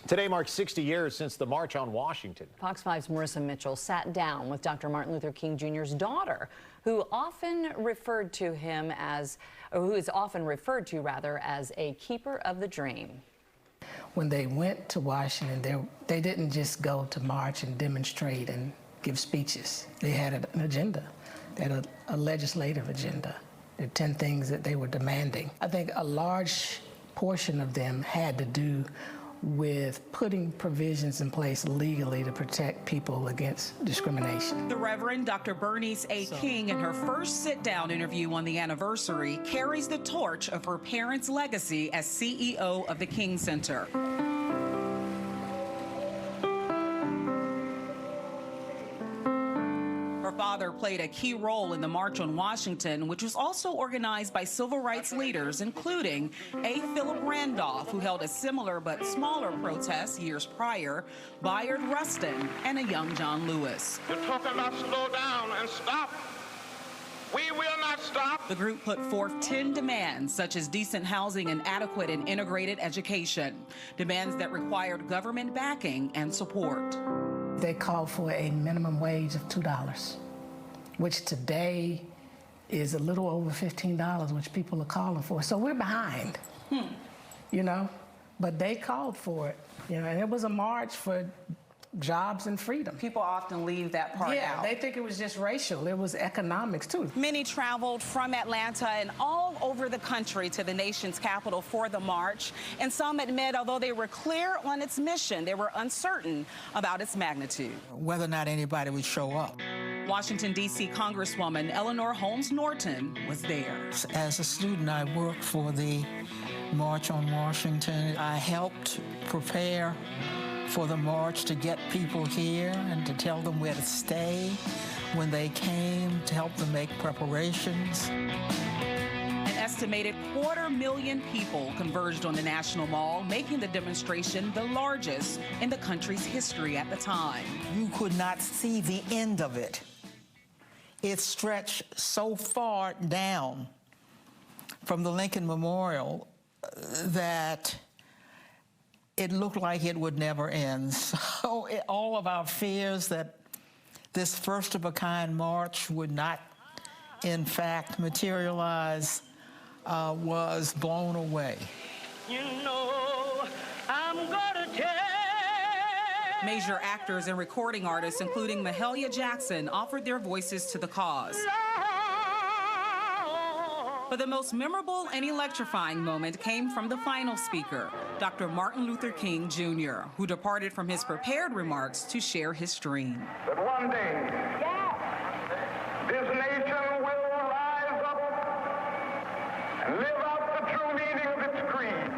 Today marks 60 years since the March on Washington. Fox 5's Marissa Mitchell sat down with Dr. Martin Luther King Jr.'s daughter, who is often referred to as a keeper of the dream. When they went to Washington, they didn't just go to march and demonstrate and give speeches. They had an agenda. They had a legislative agenda. There were 10 things that they were demanding. I think a large portion of them had to do with putting provisions in place legally to protect people against discrimination. The Reverend Dr. Bernice King, in her first sit-down interview on the anniversary, carries the torch of her parents' legacy as CEO of the King Center. Her father played a key role in the March on Washington, which was also organized by civil rights leaders, including A. Philip Randolph, who held a similar but smaller protest years prior, Bayard Rustin, and a young John Lewis. You're talking about slow down and stop. We will not stop. The group put forth 10 demands, such as decent housing and adequate and integrated education, demands that required government backing and support. They called for a minimum wage of $2, which today is a little over $15, which people are calling for. So we're behind, you know, but they called for it, you know, and it was a march for jobs and freedom. People often leave that part out. Yeah, they think it was just racial. It was economics, too. Many traveled from Atlanta and all over the country to the nation's capital for the march. And some admit, although they were clear on its mission, they were uncertain about its magnitude. Whether or not anybody would show up. Washington, D.C. Congresswoman Eleanor Holmes Norton was there. As a student, I worked for the March on Washington. I helped prepare for the march to get people here and to tell them where to stay when they came, to help them make preparations. An estimated 250,000 people converged on the National Mall, making the demonstration the largest in the country's history at the time. You could not see the end of it. It stretched so far down from the Lincoln Memorial that it looked like it would never end. So all of our fears that this first-of-a-kind march would not, in fact, materialize was blown away. You know, I'm gonna tell. Major actors and recording artists, including Mahalia Jackson, offered their voices to the cause. But the most memorable and electrifying moment came from the final speaker, Dr. Martin Luther King Jr., who departed from his prepared remarks to share his dream. That one day, this nation will rise up and live out the true meaning of its creed.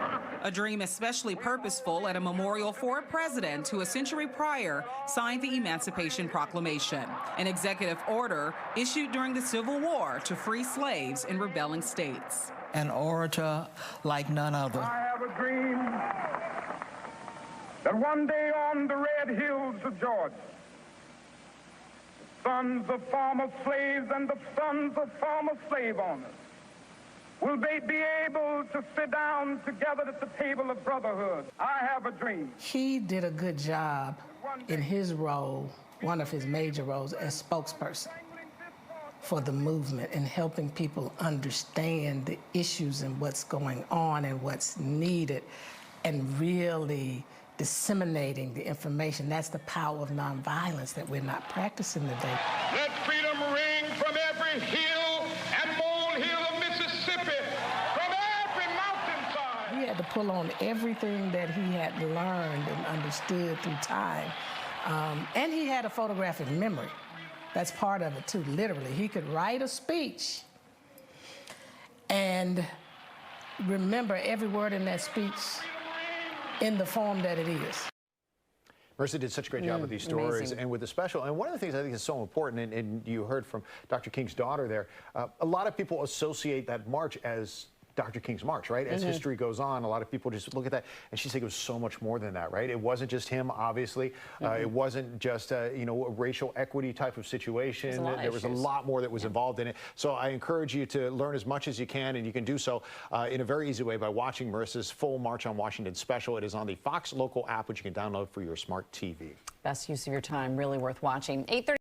A dream especially purposeful at a memorial for a president who a century prior signed the Emancipation Proclamation, an executive order issued during the Civil War to free slaves in rebelling states. An orator like none other. I have a dream that one day on the red hills of Georgia, sons of former slaves and the sons of former slave owners will they be able to sit down together at the table of brotherhood. I have a dream. He did a good job in his role, one of his major roles, as spokesperson for the movement and helping people understand the issues and what's going on and what's needed and really disseminating the information. That's the power of nonviolence that we're not practicing today. Let freedom ring from every hill and molehill of Mississippi, from every mountainside. He had to pull on everything that he had learned and understood through time. And he had a photographic memory. That's part of it too, literally. He could write a speech and remember every word in that speech in the form that it is. Marissa did such a great job with these stories. Amazing. And with the special. And one of the things I think is so important, and you heard from Dr. King's daughter there, a lot of people associate that march as Dr. King's march, right? As history goes on, a lot of people just look at that, and she's like, it was so much more than that, right? It wasn't just him, obviously. It wasn't just a racial equity type of situation. There was a lot more that was involved in it. So I encourage you to learn as much as you can, and you can do so in a very easy way by watching Marissa's full March on Washington special. It is on the Fox local app, which you can download for your smart TV. Best use of your time, really worth watching. 8:30.